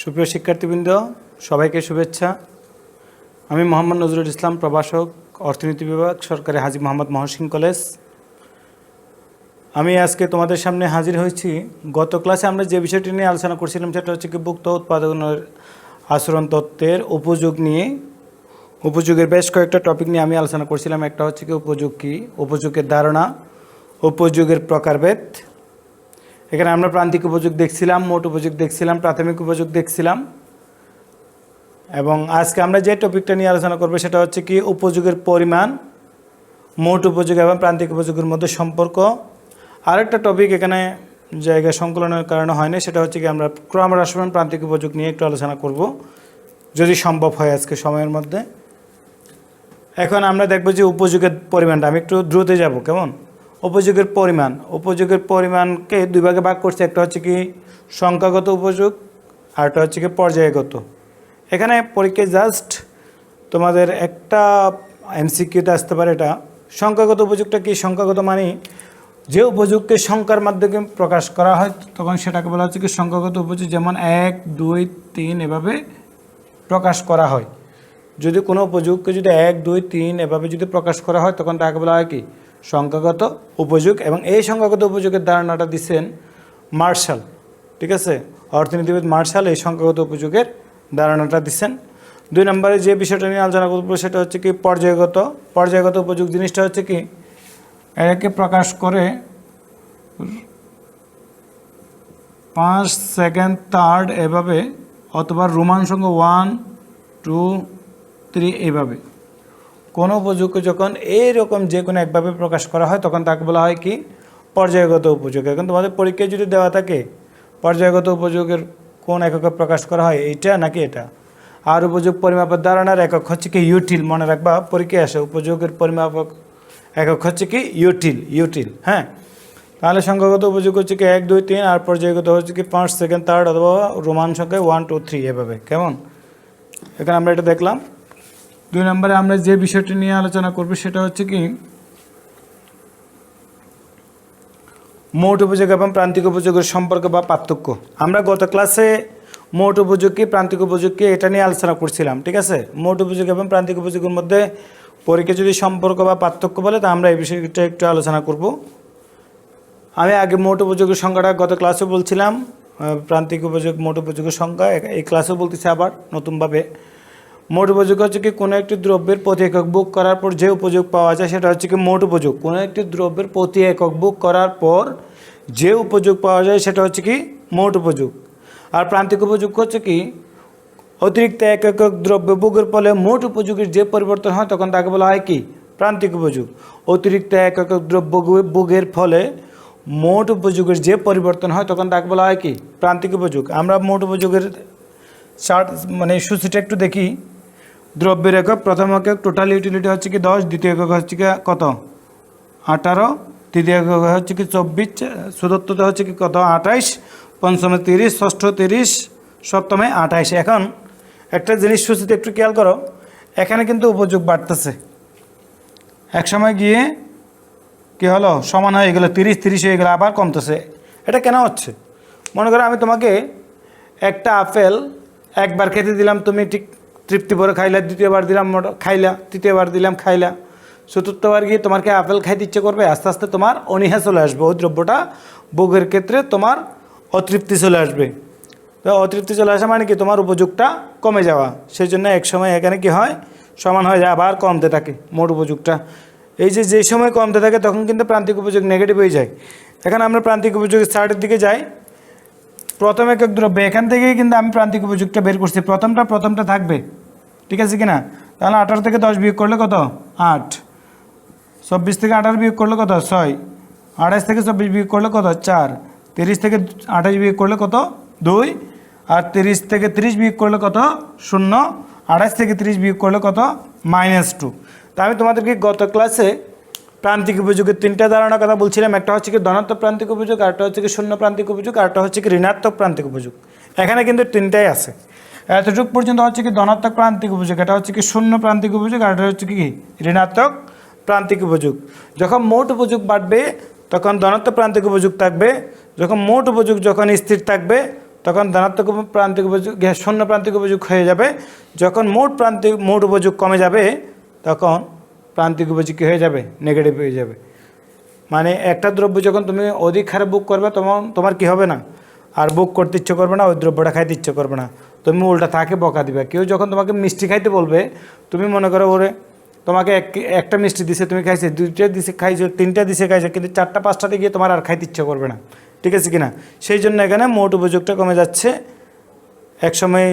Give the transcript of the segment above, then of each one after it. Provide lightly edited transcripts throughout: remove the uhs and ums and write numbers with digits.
সুপ্রিয় শিক্ষার্থীবৃন্দ, সবাইকে শুভেচ্ছা। আমি মোহাম্মদ নজরুল ইসলাম, প্রভাষক, অর্থনীতি বিভাগ, সরকারি হাজী মোহাম্মদ মহসিন কলেজ। আমি আজকে তোমাদের সামনে হাজির হয়েছি। গত ক্লাসে আমরা যে বিষয়টি নিয়ে আলোচনা করছিলাম সেটা হচ্ছে কি ভুক্ত উৎপাদনের আচরণ তত্ত্বের উপযোগ নিয়ে। উপযোগের বেশ কয়েকটা টপিক নিয়ে আমি আলোচনা করছিলাম। একটা হচ্ছে কি উপযোগ কী, উপযোগের ধারণা, উপযোগের প্রকারভেদ। এখানে আমরা প্রান্তিক উপযোগ দেখছিলাম, মোট উপযোগ দেখছিলাম, প্রাথমিক উপযোগ দেখছিলাম। এবং আজকে আমরা যে টপিকটা নিয়ে আলোচনা করবো সেটা হচ্ছে কি উপযোগের পরিমাণ, মোট উপযোগ এবং প্রান্তিক উপযোগের মধ্যে সম্পর্ক। আরেকটা টপিক এখানে জায়গা সংকলনের কারণে হয়নি, সেটা হচ্ছে কি আমরা ক্রমহ্রাসমান প্রান্তিক উপযোগ নিয়ে একটু আলোচনা করব, যদি সম্ভব হয় আজকে সময়ের মধ্যে। এখন আমরা দেখব যে উপযোগের পরিমাণটা, আমি একটু দ্রুত যাব কেমন। উপযোগের পরিমাণ, উপযোগের পরিমাণকে দুই ভাগে ভাগ করছে। একটা হচ্ছে কি সংখ্যাগত উপযোগ, আরটা হচ্ছে কি পর্যায়গত। এখানে পরীক্ষায় জাস্ট তোমাদের একটা এমসিকিউতে আসতে পারে এটা। সংখ্যাগত উপযোগটা কি? সংখ্যাগত মানে যে উপযোগকে সংখ্যার মাধ্যমে প্রকাশ করা হয় তখন সেটাকে বলা হচ্ছে কি সংখ্যাগত উপযোগ। যেমন 1, 2, 3 এভাবে প্রকাশ করা হয়। যদি কোনো উপযোগকে যদি 1, 2, 3 এভাবে যদি প্রকাশ করা হয় তখন তাকে বলা হয় কি সংখ্যাগত উপযোগ। এবং এই সংখ্যাগত উপযোগের ধারণাটা দিচ্ছেন মার্শাল, ঠিক আছে, অর্থনীতিবিদ মার্শাল এই সংখ্যাগত উপযোগের ধারণাটা দিচ্ছেন। 2 নম্বরে যে বিষয়টা নিয়ে আলোচনা করবো সেটা হচ্ছে কি পর্যায়গত। পর্যায়গত উপযোগ জিনিসটা হচ্ছে কি এটাকে প্রকাশ করে 5, 2, 3 এভাবে, অথবা রোমান সংখ্যা 1, 2, 3 এইভাবে। কোনো উপযোগকে যখন এইরকম যে কোনো একভাবে প্রকাশ করা হয় তখন তাকে বলা হয় কি পর্যায়গত উপযোগ। এখন তোমাদের পরীক্ষায় যদি দেওয়া থাকে পর্যায়গত উপযোগের কোন এককে প্রকাশ করা হয়, এইটা নাকি এটা। আর উপযোগ পরিমাপের ধারণার একক হচ্ছে কি ইউটিল, মনে রাখবা পরীক্ষায় আসে। উপযোগের পরিমাপক একক হচ্ছে কি ইউটিল। হ্যাঁ, তাহলে সংখ্যাগত উপযোগ হচ্ছে কি 1, 2, 3, আর পর্যায়গত হচ্ছে কি 5, 2, 3 অথবা রোমান সংখ্যায় 1, 2, 3 এভাবে। কেমন, এখানে আমরা এটা দেখলাম। 2 নম্বরে আমরা যে বিষয়টি নিয়ে আলোচনা করব সেটা হচ্ছে কি মোট উপযোগ এবং প্রান্তিক উপযোগের সম্পর্ক বা পার্থক্য। আমরা গত ক্লাসে মোট উপযোগ কি, প্রান্তিক উপযোগ কি, এটা নিয়ে আলোচনা করছিলাম, ঠিক আছে। মোট উপযোগ এবং প্রান্তিক উপযোগের মধ্যে পরীক্ষা যদি সম্পর্ক বা পার্থক্য বলে তা আমরা এই বিষয়টা একটু আলোচনা করব। আমি আগে মোট উপযোগের সংখ্যাটা গত ক্লাসে বলছিলাম, প্রান্তিক উপযোগ মোট উপযোগের সংখ্যা এই ক্লাসেও বলতেছে আবার নতুনভাবে। মোট উপযোগ হচ্ছে কি কোনো একটি দ্রব্যের প্রতি একক বুক করার পর যে উপযোগ পাওয়া যায় সেটা হচ্ছে কি মোট উপযোগ। কোনো একটি দ্রব্যের প্রতি একক বুক করার পর যে উপযোগ পাওয়া যায় সেটা হচ্ছে কি মোট উপযোগ। আর প্রান্তিক উপযোগ হচ্ছে কি অতিরিক্ত এক একক দ্রব্য বুকের ফলে মোট উপযোগের যে পরিবর্তন হয় তখন তাকে বলা হয় কি প্রান্তিক উপযোগ। অতিরিক্ত এক একক দ্রব্য বুকের ফলে মোট উপযোগের যে পরিবর্তন হয় তখন তাকে বলা হয় কি প্রান্তিক উপযোগ। আমরা মোট উপযোগের সূচিটা একটু দেখি। দ্রব্যের একক, প্রথম একক টোটাল ইউটিলিটি হচ্ছে কি 10, দ্বিতীয় একক হচ্ছে কি কত 18, তৃতীয় একক হচ্ছে কি 24, চতুর্থতে হচ্ছে কি কত 28, পঞ্চমে 30, ষষ্ঠ 30, সপ্তমে 28। এখন একটা জিনিস সূচিতে একটু খেয়াল করো, এখানে কিন্তু উপযোগ বাড়তেছে, এক সময় গিয়ে কী হলো সমান হয়ে গেলো 30 হয়ে গেলো, আবার কমতেছে। এটা কেন হচ্ছে? মনে করো আমি তোমাকে একটা আপেল একবার খেতে দিলাম, তুমি ঠিক তৃপ্তি ভরে খাইলা, দ্বিতীয়বার দিলাম খাইলা, তৃতীয়বার দিলাম খাইলা, চতুর্থবার গিয়ে তোমার কি আপেল খাইতে ইচ্ছে করবে? আস্তে আস্তে তোমার অনীহা চলে আসবে, ওই দ্রব্যটা ভোগের ক্ষেত্রে তোমার অতৃপ্তি চলে আসবে। তো অতৃপ্তি চলে আসা মানে কি তোমার উপযোগটা কমে যাওয়া। সেই জন্য এক সময় এখানে কি হয় সমান হয়ে যায়, আবার কমতে থাকে মোট উপযোগটা। এই যে সময় কমতে থাকে তখন কিন্তু প্রান্তিক উপযোগ নেগেটিভ হয়ে যায়। এখন আমরা প্রান্তিক উপযোগের চার্টের দিকে যাই। প্রথম একক দ্রব্য, এখান থেকেই কিন্তু আমি প্রান্তিক উপযোগটা বের করছি। প্রথমটা থাকবে, ঠিক আছে কিনা? তাহলে 18 থেকে 10 বিয়োগ করলে কত 8, 24 থেকে 18 বিয়োগ করলে কত 6, 28 থেকে 24 বিয়োগ করলে কত 4, 30 থেকে 28 বিয়োগ করলে কত 2, আর 30 থেকে 30 বিয়োগ করলে কত 0, 28 থেকে 30 বিয়োগ করলে কত -2। তা আমি তোমাদেরকে গত ক্লাসে প্রান্তিক উপযোগের 3টা ধারণার কথা বলছিলাম। একটা হচ্ছে কি ধনাত্মক প্রান্তিক উপযোগ, আরেকটা হচ্ছে কি শূন্য প্রান্তিক উপযোগ, আরেকটা হচ্ছে কি ঋণাত্মক প্রান্তিক উপযোগ। এখানে কিন্তু 3টাই আছে। এতটুকু পর্যন্ত হচ্ছে কি ধনাত্মক প্রান্তিক উপযোগ, এটা হচ্ছে কি শূন্য প্রান্তিক উপযোগ, আর এটা হচ্ছে কি ঋণাত্মক প্রান্তিক উপযোগ। যখন মোট উপযোগ বাড়বে তখন ধনাত্মক প্রান্তিক উপযোগ থাকবে, যখন মোট উপযোগ যখন স্থির থাকবে তখন ধনাত্মক প্রান্তিক উপযোগ শূন্য প্রান্তিক উপযোগ হয়ে যাবে। যখন মোট উপযোগ কমে যাবে তখন প্রান্তিক উপযোগ কী হয়ে যাবে? নেগেটিভ হয়ে যাবে। মানে একটা দ্রব্য যখন তুমি অধিক হারে বুক করবে তখন তোমার কি হবে না, আর বুক করতে ইচ্ছে করবে না, ওই দ্রব্যটা খাইতে ইচ্ছে করবে না, তুমি উল্টা তাকে বকা দিবে। কেউ যখন তোমাকে মিষ্টি খাইতে বলবে, তুমি মনে করো ওরে তোমাকে একটা মিষ্টি দিছে, তুমি খাইছে, দুইটা দিছে খাইছো, তিনটা দিছে খাইছো, কিন্তু চারটা পাঁচটাতে গিয়ে তোমার আর খাইতে ইচ্ছে করবে না, ঠিক আছে কিনা? সেই জন্য এখানে মোট উপযোগটা কমে যাচ্ছে। একসময়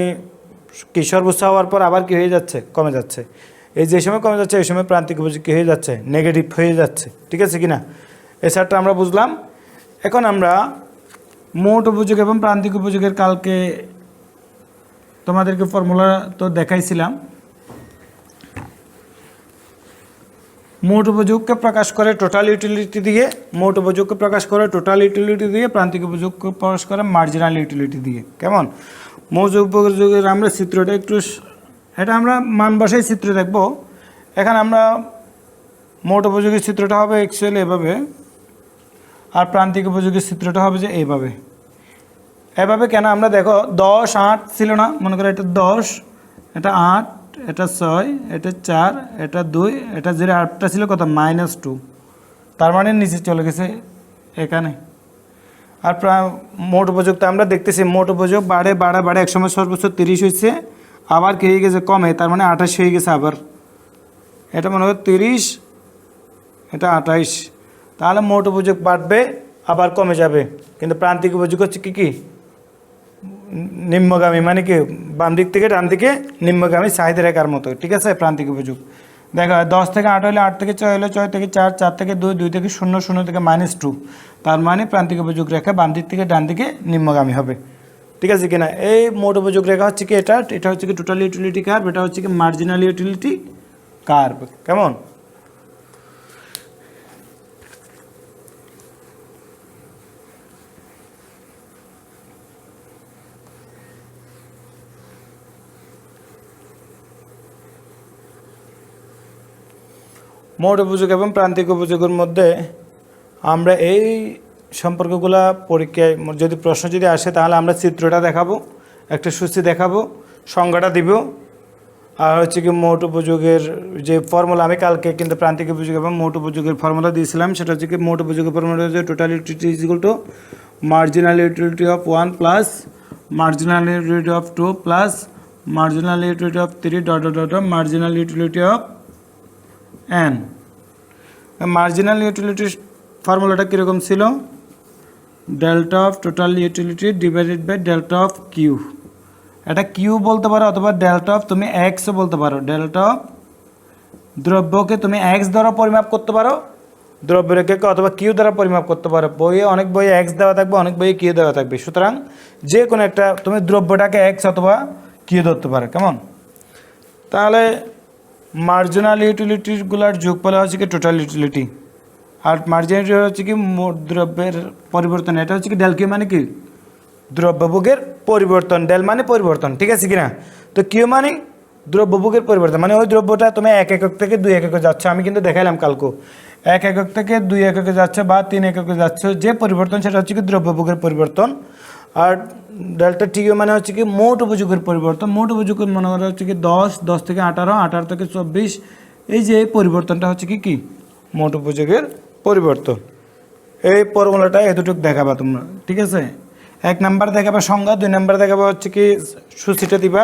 কি সর্বোচ্চ হওয়ার পর আবার কি হয়ে যাচ্ছে? কমে যাচ্ছে। এই যে সময় কমে যাচ্ছে এই সময় প্রান্তিক উপযোগ কী হয়ে যাচ্ছে? নেগেটিভ হয়ে যাচ্ছে, ঠিক আছে কিনা? এই সারটা আমরা বুঝলাম। এখন আমরা মোট উপযোগ এবং প্রান্তিক উপযোগের কালকে তোমাদেরকে ফর্মুলা তো দেখাইছিলাম। মোট উপযোগকে প্রকাশ করে টোটাল ইউটিলিটি দিয়ে, মোট উপযোগকে প্রকাশ করে টোটাল ইউটিলিটি দিয়ে, প্রান্তিক উপযোগকে প্রকাশ করে মার্জিনাল ইউটিলিটি দিয়ে। কেমন? মোট উপযোগের আমরা চিত্রটা একটু, এটা আমরা মান বসাই চিত্র দেখব। এখানে আমরা মোট উপযোগের চিত্রটা হবে অ্যাকচুয়ালি এভাবে, আর প্রান্তিক উপযোগের চিত্রটা হবে যে এইভাবে। এভাবে কেন? আমরা দেখো 10 8 ছিল না, মনে করো এটা 10, এটা 8, এটা 6, এটা 4, এটা 2, এটা 0, 8টা ছিল কত? -2। তার মানে নিচে চলে গেছে এখানে। আর মোট উপযোগটা আমরা দেখতেছি, মোট উপযোগ বাড়ে বাড়ে বাড়ে, একসময় সর্বোচ্চ 30 হয়েছে, আবার কি হয়ে গেছে? কমে, তার মানে 28 হয়ে গেছে আবার। এটা মনে হয় 30, এটা 28। তাহলে মোট উপযোগ বাড়বে আবার কমে যাবে। কিন্তু প্রান্তিক উপযোগ হচ্ছে কি নিম্নগামী, মানে কি বাম দিক থেকে ডান দিকে নিম্নগামী চাহিদা রেখার মতো, ঠিক আছে? প্রান্তিক উপযোগ দেখো 10 থেকে 8 হলে 8 থেকে 6 হলে 6 থেকে 4, 4 থেকে 2, 2 থেকে 0, 0 থেকে -2। তার মানে প্রান্তিক উপযোগ রেখা বাম দিক থেকে ডান দিকে নিম্নগামী হবে, ঠিক আছে কিনা? এই মোট উপযোগ রেখা হচ্ছে কি এটা হচ্ছে কি টোটাল ইউটিলিটি কার্ভ, এটা হচ্ছে কি মার্জিনাল ইউটিলিটি কার্ভ। কেমন? মোট উপযোগ এবং প্রান্তিক উপযোগের মধ্যে আমরা এই সম্পর্কগুলো পরীক্ষায় যদি প্রশ্ন যদি আসে তাহলে আমরা চিত্রটা দেখাবো, একটা সূচি দেখাবো, সংজ্ঞাটা দিব, আর হচ্ছে কি মোট উপযোগের যে ফর্মুলা আমি কালকে কিন্তু প্রান্তিক উপযোগ এবং মোট উপযোগের ফর্মুলা দিয়েছিলাম, সেটা হচ্ছে কি মোট উপযোগের ফর্মুলা হচ্ছে total utility is equal to marginal utility of 1 plus marginal utility of 2 plus marginal utility of 3 dot dot dot marginal utility of n। Marginal ইউটিলিটির ফর্মুলাটা কীরকম ছিল? Delta of total utility divided by delta of Q. এটা Q বলতে পারো অথবা delta of তুমি এক্সও বলতে পারো। ডেল্টা অফ দ্রব্যকে তুমি এক্স দ্বারা পরিমাপ করতে পারো, দ্রব্যরেখাকে অথবা কিউ দ্বারা পরিমাপ করতে পারো। বইয়ে অনেক বইয়ে এক্স দেওয়া থাকবে, অনেক বইয়ে কিউ দেওয়া থাকবে। সুতরাং যে কোনো একটা তুমি দ্রব্যটাকে এক্স অথবা কিউ ধরতে পারো। কেমন? তাহলে মার্জিনাল ইউটিলিটিগুলোর যোগফল হচ্ছে কি টোটাল ইউটিলিটি, আর মার্জিনাল হচ্ছে কি মোট দ্রব্যের পরিবর্তন। এটা হচ্ছে কি ডেল কিউ মানে কি দ্রব্যভোগের পরিবর্তন, ডেল মানে পরিবর্তন, ঠিক আছে কিনা? তো কিউ মানে দ্রব্যভোগের পরিবর্তন, মানে ওই দ্রব্যটা তুমি 1 একক থেকে 2 এককে যাচ্ছে। আমি কিন্তু দেখাইলাম কালকে 1 একক থেকে 2 এককে যাচ্ছে বা 3 এককে যাচ্ছে, যে পরিবর্তন সেটা হচ্ছে কি দ্রব্যভোগের পরিবর্তন। আর ডেল্টা টিও মানে হচ্ছে কি মোট উপযোগের পরিবর্তন। মোট উপযোগের মনে করা হচ্ছে কি 10, 10 থেকে 18, 18 থেকে 24। এই যে এই পরিবর্তনটা হচ্ছে কি মোট উপযোগের পরিবর্তন। এই ফর্মুলাটা এতটুকু দেখাবা তোমরা, ঠিক আছে? 1 নাম্বার দেখাবা সংজ্ঞা, 2 নাম্বার দেখাবা হচ্ছে কি সূচিটা দিবা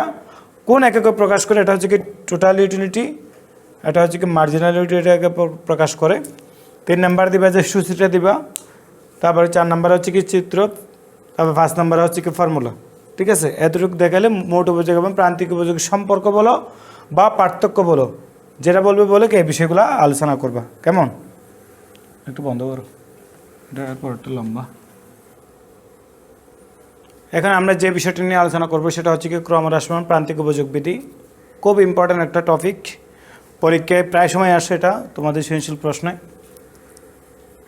কোন এককে প্রকাশ করে। এটা হচ্ছে কি টোটাল ইউটিলিটি, এটা হচ্ছে কি মার্জিনাল ইউটিলিটিকে প্রকাশ করে। 3 নাম্বার দিবা যে সূচিটা দিবা, তারপরে 4 নাম্বার হচ্ছে কি চিত্র, তারপর 5 নাম্বার হচ্ছে কি ফর্মুলা, ঠিক আছে? এতটুকু দেখালে মোট উপযোগ এবং প্রান্তিক উপযোগের সম্পর্ক বলো বা পার্থক্য বলো, যেটা বলবে বলে কি এই বিষয়গুলো আলোচনা করবা। কেমন? একটু বন্ধ করো, এটা এরপর একটু লম্বা। এখন আমরা যে বিষয়টি নিয়ে আলোচনা করব সেটা হচ্ছে কি ক্রমহ্রাসমান প্রান্তিক উপযোগ বিধি। খুব ইম্পর্ট্যান্ট একটা টপিক, পরীক্ষায় প্রায় সময় আসে এটা তোমাদের সৃজনশীল প্রশ্নে।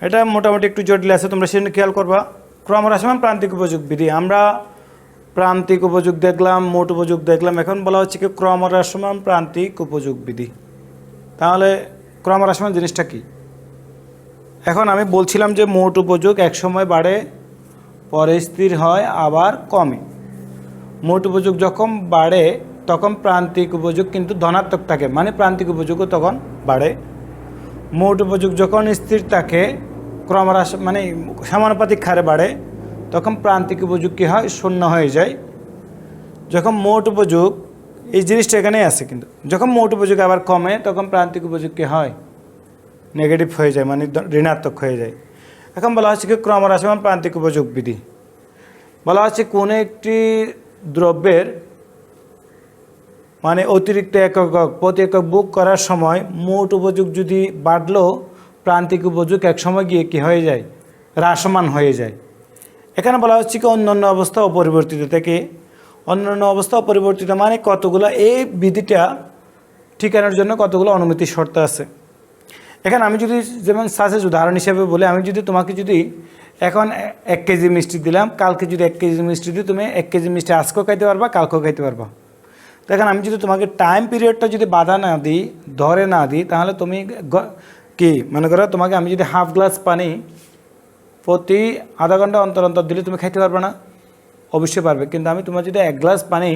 এটা মোটামুটি একটু জটিল আছে, তোমরা সেটা খেয়াল করবা। ক্রমহ্রাসমান প্রান্তিক উপযোগ বিধি, আমরা প্রান্তিক উপযোগ দেখলাম, মোট উপযোগ দেখলাম, এখন বলা হচ্ছে কি ক্রমহ্রাসমান প্রান্তিক উপযোগ বিধি। তাহলে ক্রমহ্রাসমান জিনিসটা কি? এখন আমি বলছিলাম যে মোট উপযোগ এক সময় বাড়ে, পরে স্থির হয়, আবার কমে। মোট উপযোগ যখন বাড়ে তখন প্রান্তিক উপযোগ কিন্তু ধনাত্মক থাকে, মানে প্রান্তিক উপযোগও তখন বাড়ে। মোট উপযোগ যখন স্থির থাকে ক্রমহ্রাস মানে সমানুপাতিক হারে বাড়ে তখন প্রান্তিক উপযোগ কী হয়, শূন্য হয়ে যায়। যখন মোট উপযোগ, এই জিনিসটা এখানেই আছে, কিন্তু যখন মোট উপযোগ আবার কমে তখন প্রান্তিক উপযোগ কী হয়, নেগেটিভ হয়ে যায়, মানে ঋণাত্মক হয়ে যায়। এখন বলা হচ্ছে কি ক্রমহ্রাসমান প্রান্তিক উপযোগ বিধি। বলা হচ্ছে কোনো একটি দ্রব্যের মানে অতিরিক্ত একক প্রতি একক বুক করার সময় মোট উপযোগ যদি বাড়লেও প্রান্তিক উপযোগ একসময় গিয়ে কী হয়ে যায়, হ্রাসমান হয়ে যায়। এখানে বলা হচ্ছে কি অন্যান্য অবস্থা অপরিবর্তিত থেকে, অন্যান্য অবস্থা অপরিবর্তিত মানে কতগুলো, এই বিধিটা ঠিকানার জন্য কতগুলো অনুমতি শর্ত আছে। এখানে আমি যদি যেমন সাজেস উদাহরণ হিসেবে বলে, আমি যদি তোমাকে যদি এখন 1 কেজি মিষ্টি দিলাম, কালকে যদি 1 কেজি মিষ্টি দিই, তুমি 1 কেজি মিষ্টি আজকেও খাইতে পারবা, কালকেও খাইতে পারবা। দেখেন আমি যদি তোমাকে টাইম পিরিয়ডটা যদি বাধা না দিই, ধরে না দিই, তাহলে তুমি কি মনে করো, তোমাকে আমি যদি হাফ গ্লাস পানি প্রতি আধা ঘন্টা অন্তর অন্তর দিলে তুমি খাইতে পারবে না? অবশ্যই পারবে। কিন্তু আমি তোমার যদি 1 গ্লাস পানি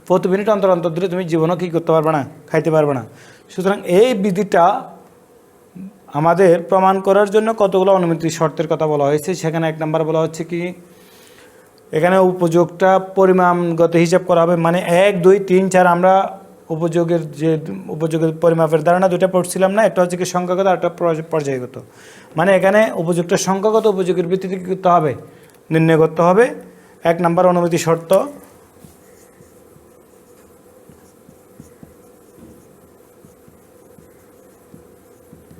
প্রতি মিনিট অন্তর অন্তর দিলে তুমি জীবনও কী করতে পারবে না, খাইতে পারবে না। সুতরাং এই বিধিটা আমাদের প্রমাণ করার জন্য কতগুলো অনুমতি শর্তের কথা বলা হয়েছে। সেখানে 1 নম্বর বলা হচ্ছে কি, এখানে উপযোগটা পরিমাণগত হিসাব করা হবে, মানে 1, 2, 3, 4 আমরা উপযোগের যে উপযোগের পরিমাপের ধারণা দুটা পড়ছিলাম না, একটা হচ্ছে কি সংখ্যাগত আর একটা পর্যায়গত। মানে এখানে উপযোগটা সংখ্যাগত উপযোগের ভিত্তিতে কী করতে হবে, নির্ণয় করতে হবে। 1 নম্বর অনুমতি শর্ত।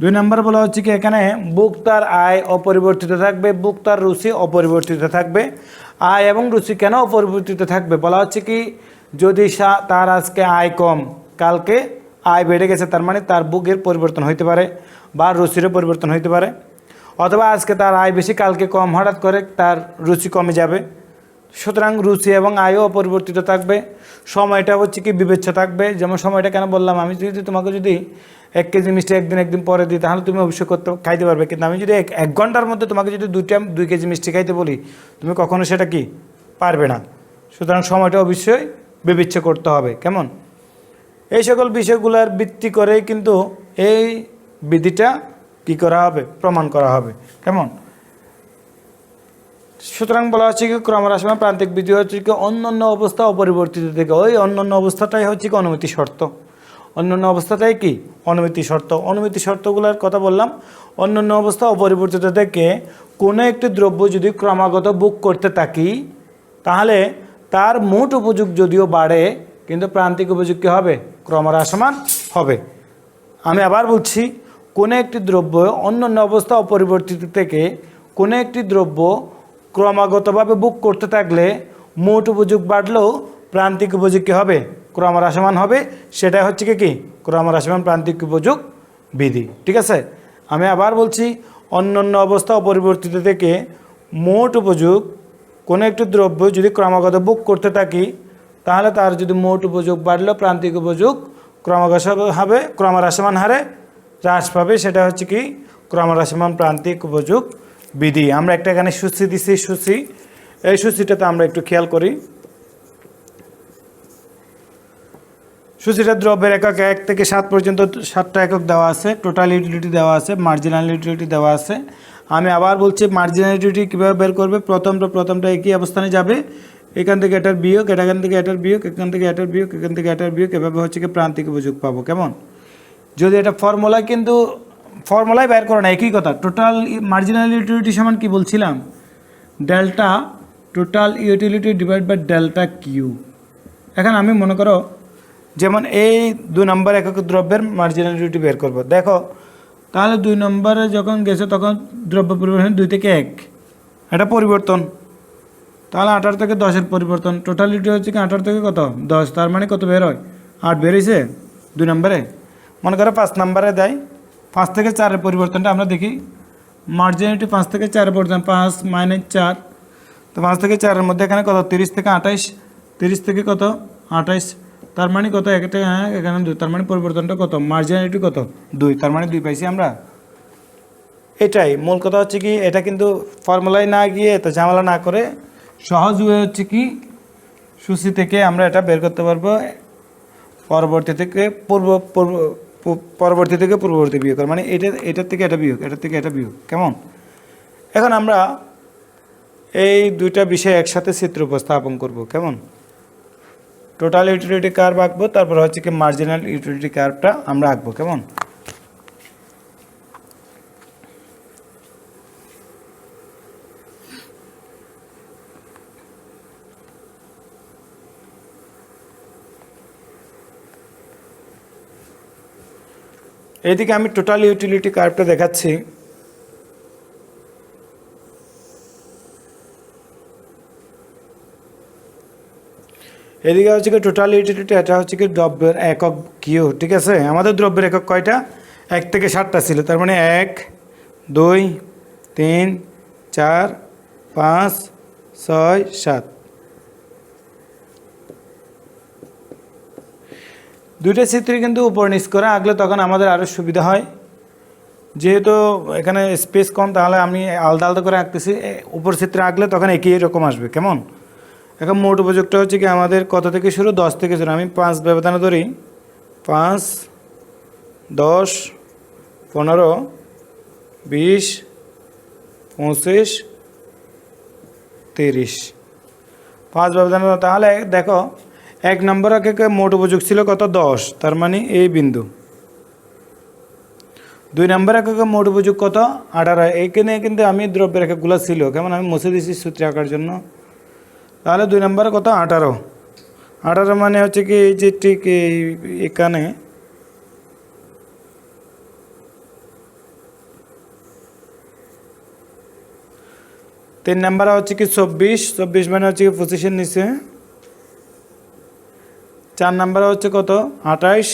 2 নম্বর বলা হচ্ছে কি, এখানে ভোক্তার আয় অপরিবর্তিত থাকবে, ভোক্তার রুচি অপরিবর্তিত থাকবে। আয় এবং রুচি কেন অপরিবর্তিত থাকবে, বলা হচ্ছে কি যদি তার আজকে আয় কম, কালকে আয় বেড়ে গেছে, তার মানে তার ভোগের পরিবর্তন হইতে পারে বা রুচিরও পরিবর্তন হইতে পারে। অথবা আজকে তার আয় বেশি, কালকে কম, হঠাৎ করে তার রুচি কমে যাবে। সুতরাং রুচি এবং আয়ও অপরিবর্তিত থাকবে। সময়টা হচ্ছে কি বিবেচ্য থাকবে। যেমন সময়টা কেন বললাম, আমি যদি তোমাকে যদি 1 কেজি মিষ্টি একদিন পরে দিই, তাহলে তুমি অবশ্যই খাইতে পারবে। কিন্তু আমি যদি 1 ঘন্টার মধ্যে তোমাকে যদি 2 কেজি মিষ্টি খাইতে বলি, তুমি কখনো সেটা কি পারবে না। সুতরাং সময়টা অবশ্যই বিবেচ্য করতে হবে। কেমন, এই সকল বিষয়গুলোর ভিত্তি করেই কিন্তু এই বিধিটা কি করা হবে, প্রমাণ করা হবে। কেমন, সুতরাং বলা হচ্ছে কি ক্রমহ্রাসমান প্রান্তিক বিধি হচ্ছে কি অন্যান্য অবস্থা অপরিবর্তিত থেকে, ওই অন্যান্য অবস্থাটাই হচ্ছে কি অনুমতি শর্ত। অন্যান্য অবস্থাটাই কি অনুমতি শর্ত। অনুমতি শর্তগুলোর কথা বললাম। অন্যান্য অবস্থা অপরিবর্তিত থেকে কোনো একটি দ্রব্য যদি ক্রমাগত বুক করতে থাকি, তাহলে তার মোট উপযোগ যদিও বাড়ে, কিন্তু প্রান্তিক উপযোগ কী হবে, ক্রমহ্রাসমান হবে। আমি আবার বলছি, কোনো একটি দ্রব্য অন্যান্য অবস্থা অপরিবর্তিত থেকে কোনো একটি দ্রব্য ক্রমাগতভাবে বুক করতে থাকলে মোট উপযোগ বাড়লেও প্রান্তিক উপযোগ কী হবে, ক্রমহ্রাসমান হবে। সেটা হচ্ছে কি ক্রমহ্রাসমান প্রান্তিক উপযোগ বিধি। ঠিক আছে, আমি আবার বলছি, অন্যান্য অবস্থা অপরিবর্তিত থেকে মোট উপযোগ কোনো একটি দ্রব্য যদি ক্রমাগত বুক করতে থাকি, তাহলে তার যদি মোট উপযোগ বাড়লেও প্রান্তিক উপযোগ ক্রমহ্রাসমান হারে হ্রাস পাবে। সেটা হচ্ছে কি ক্রমহ্রাসমান প্রান্তিক উপযোগ বিধি। আমরা একটা এখানে সূচি দিছি, সূচি, এই সূচিটাতে আমরা একটু খেয়াল করি। সূচিটা দ্রব্যের একক 1 থেকে 7 পর্যন্ত 7টা একক দেওয়া আছে, টোটাল ইউটিলিটি দেওয়া আছে, মার্জিনাল ইউটিলিটি দেওয়া আছে। আমি আবার বলছি, মার্জিনাল ইউটিলিটি কীভাবে বের করবে, প্রথমটা একই অবস্থানে যাবে, এখান থেকে এটার বিয়োগ, এখান থেকে এটার বিয়োগ, এখান থেকে এটার বিয়োগ, এখান থেকে এটার বিয়োগ, এভাবে হচ্ছে কি প্রান্তিক উপযোগ পাবো। কেমন, যদি এটা ফর্মুলা, কিন্তু ফর্মুলায় বের করো না, একই কথা। টোটাল মার্জিনাল ইউটিলিটি সমান কি বলছিলাম, delta total utility divide by delta Q. এখন আমি মনে করো যেমন এই 2 নম্বর একক দ্রব্যের মার্জিনাল ইউটিলিটি বের করব। দেখো তাহলে 2 নম্বরে যখন গেছে তখন দ্রব্য পরিবর্তন 2 থেকে 1, এটা পরিবর্তন। তাহলে 18 থেকে 10-এর পরিবর্তন। টোটাল ইউটিলিটি হচ্ছে কি 18 থেকে কত 10, তার মানে কত বের হয়, 8 বেরিয়েছে 2 নম্বরে। মনে করো 5 নম্বরে দেয়, 5 থেকে 4-এর পরিবর্তনটা আমরা দেখি। মার্জিনালিটি 5 থেকে 4-এর পরিবর্তন, 5 - 4, তো 5 থেকে 4-এর মধ্যে এখানে কত 30 থেকে 28, 30 থেকে কত 28, তার মানে কত একটা, হ্যাঁ এখানে 2, তার মানে পরিবর্তনটা কত, মার্জিনালিটি কত 2, তার মানে 2 পাইছি আমরা। এটাই মূল কথা হচ্ছে কি, এটা কিন্তু ফর্মুলায় না গিয়ে তো ঝামেলা না করে সহজ হয়ে হচ্ছে কি সূচি থেকে আমরা এটা বের করতে পারবো পরবর্তী থেকে পরবর্তী থেকে পূর্ববর্তী বিয়োগ করা, মানে এটার থেকে এটা বিয়োগ, এটার থেকে এটা বিয়োগ। কেমন? এখন আমরা এই দুইটা বিষয় একসাথে চিত্র উপস্থাপন করব। কেমন? টোটাল ইউটিলিটি কার্ভ আঁকবো, তারপর হচ্ছে কি মার্জিনাল ইউটিলিটি কার্ভটা আমরা আঁকবো। কেমন? এইদিকে আমি টোটাল ইউটিলিটি কার্ভটা দেখাচ্ছি। এদিকে হচ্ছে কি টোটাল ইউটিলিটি, এটা হচ্ছে কি দ্রব্যের একক কিউ। ঠিক আছে, আমাদের দ্রব্যের একক কয়টা? 1 থেকে 7টা ছিল, তার মানে 1 2 3 4 5 6 7। দুইটা চিত্রই কিন্তু উপর নিচ করে আঁকলে তখন আমাদের আরও সুবিধা হয়। যেহেতু এখানে স্পেস কম, তাহলে আমি আলাদা আলাদা করে আঁকতেছি। উপর চিত্রে আঁকলে তখন একই রকম আসবে। কেমন? এখন মোট উপযোগটা হচ্ছে কি আমাদের কত থেকে শুরু? 10 থেকে শুরু। আমি 5 ব্যবধানে ধরি, 5 10 15 20 25 30, 5 ব্যবধানে। তাহলে দেখো 1 নম্বর একে মোট উপযোগ ছিল কত? 10, তার মানে এই বিন্দু। 2 নম্বর একে মোট উপযোগ কত? 18। এইখানে কিন্তু আমি দ্রব্যের এককগুলো ছিল, কেমন? আমি মুছে দিয়েছি সূত্রে আঁকার জন্য। তাহলে 2 নম্বরে কত? 18। 18 মানে হচ্ছে কি এই যে ঠিক এখানে তিন নাম্বার হচ্ছে কি 24। 24 মানে হচ্ছে কি 25-এর নিচে। 4 নাম্বার হচ্ছে কত? 28।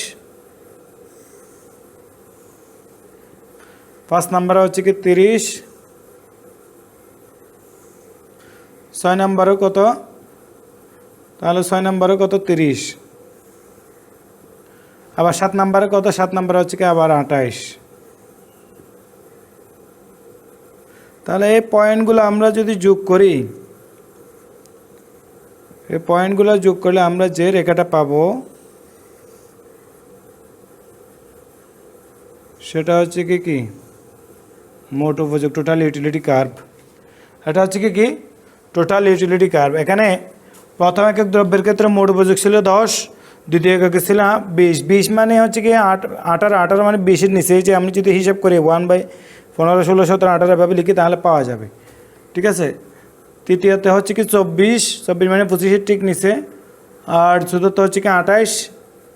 5 নাম্বার হচ্ছে কি 30। 6 নাম্বারও কত? তাহলে 6 নাম্বারও কত? 30। আবার 7 নাম্বারে কত? 7 নাম্বার হচ্ছে কি আবার 28। তাহলে এই পয়েন্টগুলো আমরা যদি যোগ করি, এই পয়েন্টগুলো যোগ করলে আমরা যে রেখাটা পাবো সেটা হচ্ছে কি মোট উপযোগ, টোটাল ইউটিলিটি কার্ভ। এটা হচ্ছে কি টোটাল ইউটিলিটি কার্ভ। এখানে প্রথম একক দ্রব্যের ক্ষেত্রে মোট উপযোগ ছিল 10, দ্বিতীয় এককে ছিল 20। 20 মানে হচ্ছে কি 18। 18 মানে 20-এর নিচে। যে আমি যদি হিসাব করি 1/15 16 17 18 এভাবে লিখি তাহলে পাওয়া যাবে। ঠিক আছে। তৃতীয়তে হচ্ছে কি 24। 24 মানে 25-এর ঠিক নিচে। আর চতুর্থ হচ্ছে কি 28,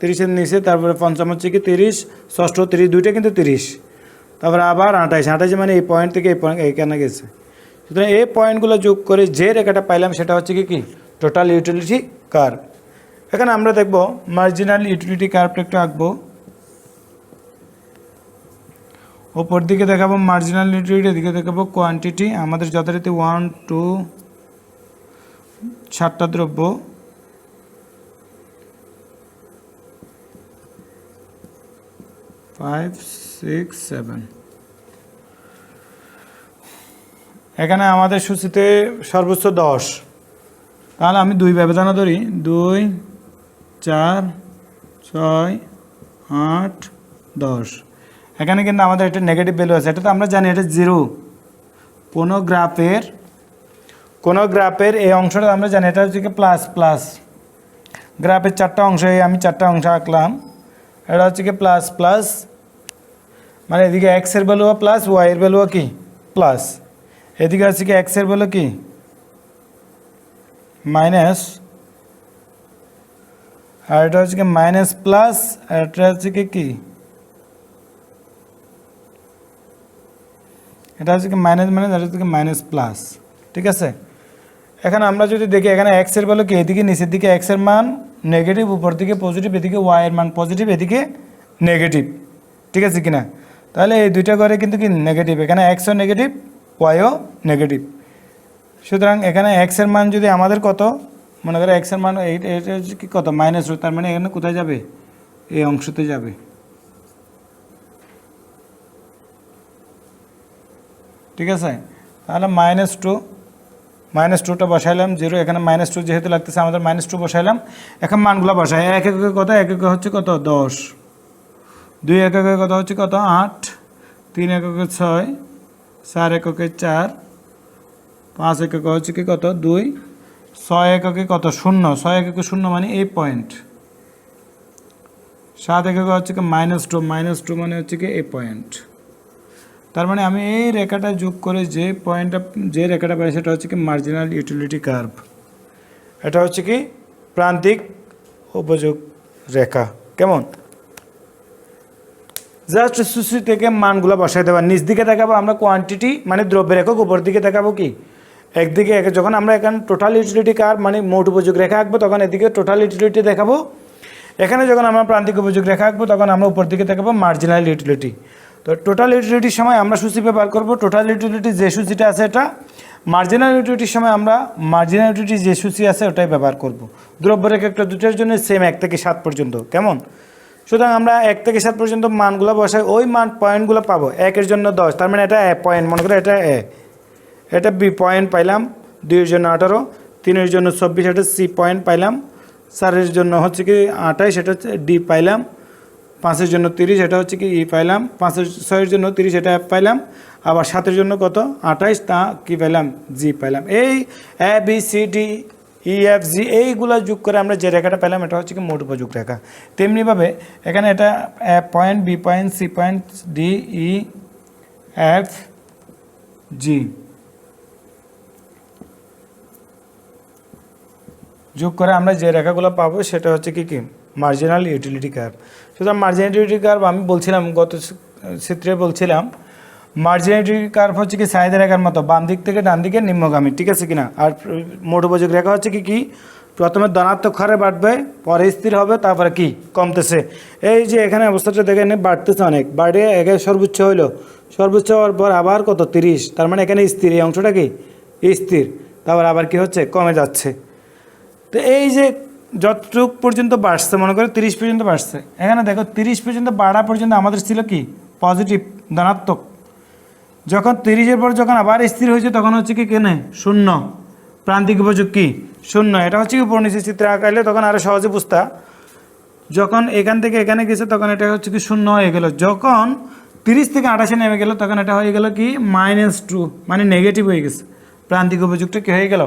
30-এর নিচে। তারপরে পঞ্চম হচ্ছে কি 30, ষষ্ঠ 30, দুইটা কিন্তু 30। তারপরে আবার 28। 28 মানে এই পয়েন্ট থেকে এই পয়েন্ট এইখানে গেছে। সুতরাং এই পয়েন্টগুলো যোগ করে যে রেখাটা পাইলাম সেটা হচ্ছে কি টোটাল ইউটিলিটি কার্ভ। এখানে আমরা দেখব মার্জিনাল ইউটিলিটি কার্ভটা একটু আঁকবো। ওপর দিকে দেখাবো মার্জিনাল ইউটিলিটি, এদিকে দেখাবো কোয়ান্টিটি। আমাদের যথারীতি 1 2 7টা দ্রব্য, 5 6 7। এখানে আমাদের সূচিতে সর্বোচ্চ 10। তাহলে আমি 2 ব্যবধানে ধরি, 2 4 6 8 10। এখানে কিন্তু আমাদের একটা নেগেটিভ ভ্যালু আছে, এটা তো আমরা জানি এটা 0। কোনো গ্রাফের এই অংশটা আমরা জানি এটা হচ্ছে কি প্লাস প্লাস। গ্রাফের 4টা অংশ, আমি 4টা অংশ আঁকলাম। এটা হচ্ছে কি প্লাস প্লাস, মানে এদিকে এক্সের ভ্যালুও প্লাস, ওয়াইয়ের ভ্যালুও কি প্লাস। এদিকে হচ্ছে কি এক্সের ভ্যালু কি মাইনাস, আর এটা হচ্ছে কি মাইনাস প্লাস, আর এটা হচ্ছে কি এটা হচ্ছে কি মাইনাস মাইনাস, এটা হচ্ছে কি মাইনাস প্লাস। ঠিক আছে। এখানে আমরা যদি দেখি এখানে এক্সের ভ্যালু কি এদিকে নিচের দিকে এক্সের মান নেগেটিভ, উপর দিকে পজিটিভ, এদিকে ওয়াইয়ের মান পজিটিভ, এদিকে নেগেটিভ। ঠিক আছে কি না? তাহলে এই দুইটা করে কিন্তু কি নেগেটিভ, এখানে এক্সও নেগেটিভ ওয়াইও নেগেটিভ। সুতরাং এখানে এক্সের মান যদি আমাদের কত, মনে করে এক্সের মান এইটা হচ্ছে কি কত -2, তার মানে এখানে কোথায় যাবে? এই অংশতে যাবে। ঠিক আছে। তাহলে -2 -2টা বসাইলাম 0, এখানে -2 যেহেতু লাগতেছে আমাদের -2 বসাইলাম। এখন মানগুলো বসাই, 1 এককে কত, 1 এককে হচ্ছে কত 10, 2 এককে কত হচ্ছে কত 8, 3 এককে 6, 4 এককে 4, 5 এককে হচ্ছে কি কত 2, 6 এককে কত 0, 6 এককে 0 মানে এই পয়েন্ট, 7 এককে হচ্ছে কি -2, -2 মানে হচ্ছে কি এই পয়েন্ট। তার মানে আমি এই রেখাটা যোগ করে যে রেখাটা পাই সেটা হচ্ছে কি মার্জিনাল ইউটিলিটি কার্ভ। এটা হচ্ছে কি প্রান্তিক উপযোগ রেখা। কেমন? জাস্ট সুসি থেকে মানগুলো বসাই দেওয়া, নিচ দিকে দেখাবো আমরা কোয়ান্টিটি মানে দ্রব্যের একক, উপর দিকে দেখাবো কি একদিকে যখন আমরা এখানে টোটাল ইউটিলিটি কার্ভ মানে মোট উপযোগ রেখা আঁকবো তখন এদিকে টোটাল ইউটিলিটি দেখাবো, এখানে যখন আমরা প্রান্তিক উপযোগ রেখা আঁকবো তখন আমরা উপর দিকে দেখাবো মার্জিনাল ইউটিলিটি। তো টোটাল ইউটিলিটির সময় আমরা সূচি ব্যবহার করব, টোটাল ইউটিলিটি যে সূচিটা আছে এটা, মার্জিনাল ইউটিলিটির সময় আমরা মার্জিনাল ইউটিলিটি যে সূচি আছে ওটাই ব্যবহার করব। দ্রব্যরেখা একটা দুটোর জন্য সেম 1 থেকে 7 পর্যন্ত। কেমন? সুতরাং আমরা 1 থেকে 7 পর্যন্ত মানগুলো বসাই, ওই মান পয়েন্টগুলো পাবো। 1 এর জন্য 10, তার মানে এটা পয়েন্ট, মনে করে এটা এটা বি পয়েন্ট পাইলাম, 2 এর জন্য 18, 3 এর জন্য 24, এটা সি পয়েন্ট পাইলাম, 4 এর জন্য হচ্ছে কি 28, এটা হচ্ছে ডি পাইলাম, 5 এর জন্য 30, এটা হচ্ছে কি ই পাইলাম, 6 এর জন্য 30, এটা এফ পাইলাম, আবার 7 এর জন্য কত 28, তা কি পাইলাম জি পাইলাম। এই A B C D E F G এইগুলো যোগ করে আমরা যে রেখাটা পেলাম এটা হচ্ছে কি মোট উপযোগ রেখা। তেমনিভাবে এখানে এটা A point, B point, C point, D E F G যোগ করে আমরা যে রেখাগুলো পাবো সেটা হচ্ছে কি মার্জিনাল ইউটিলিটি কার্ভ। সুতরাং মার্জিনাল ইউটিলিটি কার্ভ আমি বলছিলাম গত চিত্রে বলছিলাম মার্জিনাল ইউটিলিটি কার্ভ হচ্ছে কি সাইদের রেখার মতো, বাম দিক থেকে ডান দিকে নিম্নগামী, ঠিক আছে কিনা। আর মোট উপযোগ রেখা হচ্ছে কি প্রথমে ধনাত্মক হারে বাড়বে, পরে স্থির হবে, তারপরে কি কমতেছে। এই যে এখানে অবস্থাটা দেখেন বাড়তেছে অনেক, বাড়ে একে সর্বোচ্চ হইলো, সর্বোচ্চ হওয়ার পর আবার কত 30, তার মানে এখানে স্থির, এই অংশটা কি স্থির, তারপর আবার কি হচ্ছে কমে যাচ্ছে। তো এই যে যতটুক পর্যন্ত বাড়ছে, মনে করে 30 পর্যন্ত বাড়ছে, এখানে দেখো 30 পর্যন্ত বাড়া পর্যন্ত আমাদের ছিল কি পজিটিভ ধনাত্মক, যখন 30-এর পর যখন আবার স্থির হয়েছে তখন হচ্ছে কি কেনে 0, প্রান্তিক উপযোগ কি 0। এটা হচ্ছে কি উপর নিচে চিত্রে আঁকাইলে তখন আরও সহজে বুঝতা। যখন এখান থেকে এখানে গেছে তখন এটা হচ্ছে কি 0 হয়ে গেল, যখন 30 থেকে 28-এ নেমে গেল তখন এটা হয়ে গেল কি -2, মানে নেগেটিভ হয়ে গেছে, প্রান্তিক উপযোগটা কি হয়ে গেল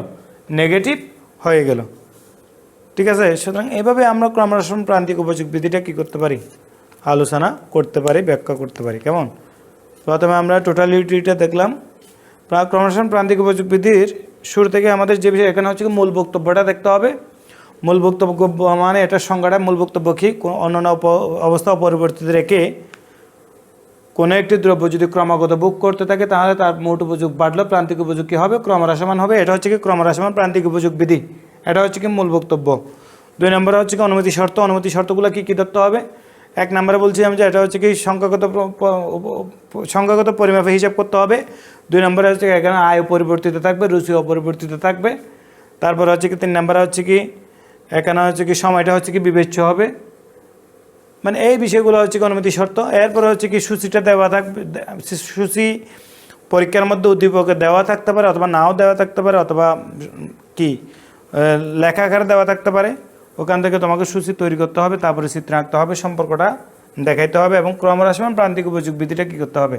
নেগেটিভ হয়ে গেল, ঠিক আছে। সুতরাং এভাবে আমরা ক্রমহ্রাসমান প্রান্তিক উপযোগ বিধিটা কী করতে পারি আলোচনা করতে পারি, ব্যাখ্যা করতে পারি। কেমন? প্রথমে আমরা টোটাল ইউটিলিটিটা দেখলাম। ক্রমহ্রাসমান প্রান্তিক উপযোগ বিধির শুরু থেকে আমাদের যে বিষয় এখানে হচ্ছে মূল বক্তব্যটা দেখতে হবে। মূল বক্তব্য মানে এটার সংজ্ঞাটা, মূল বক্তব্য কি অন্যান্য অবস্থা অপরিবর্তিত রেখে কোনো একটি দ্রব্য যদি ক্রমাগত বুক করতে থাকে তাহলে তার মোট উপযোগ বাড়লে প্রান্তিক উপযোগ কী হবে ক্রমহ্রাসমান হবে। এটা হচ্ছে কি ক্রমহ্রাসমান প্রান্তিক উপযোগ বিধি, এটা হচ্ছে কি মূল বক্তব্য। 2 নম্বরে হচ্ছে কি অনুমতি শর্ত। অনুমতি শর্তগুলো কী কী ধরতে হবে? 1 নম্বরে বলছি আমি যে এটা হচ্ছে কি সংখ্যাগত পরিমাপে হিসাব করতে হবে। 2 নম্বরে হচ্ছে এখানে আয় পরিবর্তিত থাকবে, রুচি অপরিবর্তিত থাকবে। তারপরে হচ্ছে কি 3 নম্বরে হচ্ছে কি এখানে হচ্ছে কি সময়টা হচ্ছে কি বিবেচ্য হবে, মানে এই বিষয়গুলো হচ্ছে কি অনুমতি শর্ত। এরপরে হচ্ছে কি সূচিটা দেওয়া থাকবে, সূচি পরীক্ষার মধ্যে উদ্দীপকে দেওয়া থাকতে পারে অথবা নাও দেওয়া থাকতে পারে, অথবা কি লেখা আকারে দেওয়া থাকতে পারে। ওখান থেকে তোমাকে সূচি তৈরি করতে হবে, তারপরে চিত্র আঁকতে হবে, সম্পর্কটা দেখাইতে হবে এবং ক্রমহ্রাসমান প্রান্তিক উপযোগ বিধিটা কী করতে হবে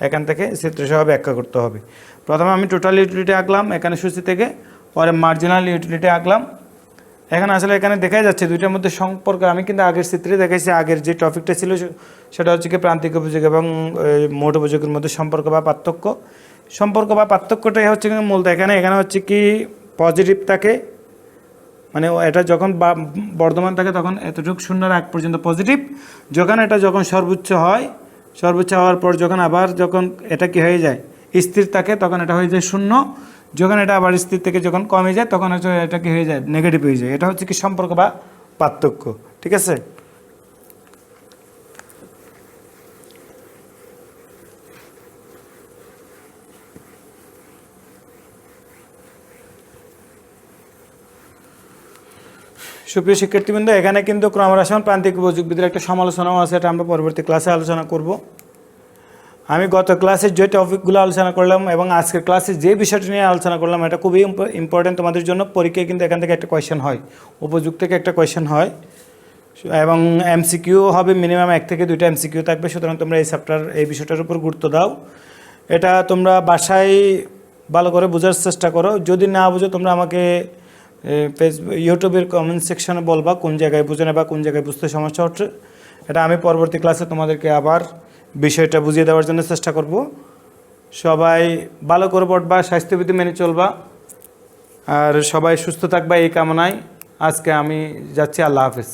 এখান থেকে চিত্রসহ ব্যাখ্যা করতে হবে। প্রথমে আমি টোটাল ইউটিলিটি আঁকলাম এখানে সূচি থেকে, পরে মার্জিনাল ইউটিলিটি আঁকলাম। এখানে আসলে এখানে দেখাই যাচ্ছে দুইটার মধ্যে সম্পর্ক, আমি কিন্তু আগের চিত্রে দেখাইছি, আগের যে টপিকটা ছিল সেটা হচ্ছে কি প্রান্তিক উপযোগ এবং মোট উপযোগের মধ্যে সম্পর্ক বা পার্থক্য। সম্পর্ক বা পার্থক্যটাই হচ্ছে কি মূলত এখানে হচ্ছে কি পজিটিভ থাকে, মানে এটা যখন বর্ধমান থাকে তখন এতটুকু 0-এর আগ পর্যন্ত পজিটিভ, যখন এটা যখন সর্বোচ্চ হয়, সর্বোচ্চ হওয়ার পর যখন আবার যখন এটা কি হয়ে যায় স্থির থাকে তখন এটা হয়ে যায় 0, যখন এটা আবার স্থির থেকে যখন কমে যায় তখন হচ্ছে এটা কি হয়ে যায় নেগেটিভ হয়ে যায়। এটা হচ্ছে কি সম্পর্ক বা পার্থক্য, ঠিক আছে। সুপ্রিয় শিক্ষার্থীবৃন্দ, এখানে কিন্তু ক্রমহ্রাসমান প্রান্তিক উপযোগ বিধির একটা সমালোচনাও আছে, এটা আমরা পরবর্তী ক্লাসে আলোচনা করব। আমি গত ক্লাসে যে টপিকগুলো আলোচনা করলাম এবং আজকের ক্লাসে যে বিষয়টা নিয়ে আলোচনা করলাম এটা খুবই ইম্পর্টেন্ট তোমাদের জন্য। পরীক্ষায় কিন্তু এখান থেকে একটা কোয়েশ্চেন হয়, উপযুক্ত থেকে একটা কোয়েশ্চেন হয় এবং এমসিকিউ হবে মিনিমাম 1 থেকে 2টা এমসিকিউ থাকবে। সুতরাং তোমরা এই চ্যাপ্টার এই বিষয়টার উপর গুরুত্ব দাও। এটা তোমরা বাসায় ভালো করে বোঝার চেষ্টা করো। যদি না বুঝো তোমরা আমাকে ফেসবুক ইউটিউবের কমেন্ট সেকশনে বলবা কোন জায়গায় বুঝে না বা কোন জায়গায় বুঝতে সমস্যা হচ্ছে। এটা আমি পরবর্তী ক্লাসে তোমাদেরকে আবার বিষয়টা বুঝিয়ে দেওয়ার জন্য চেষ্টা করব। সবাই ভালো করে পড়বা, স্বাস্থ্যবিধি মেনে চলবা, আর সবাই সুস্থ থাকবা এই কামনায় আজকে আমি যাচ্ছি। আল্লাহ হাফেজ।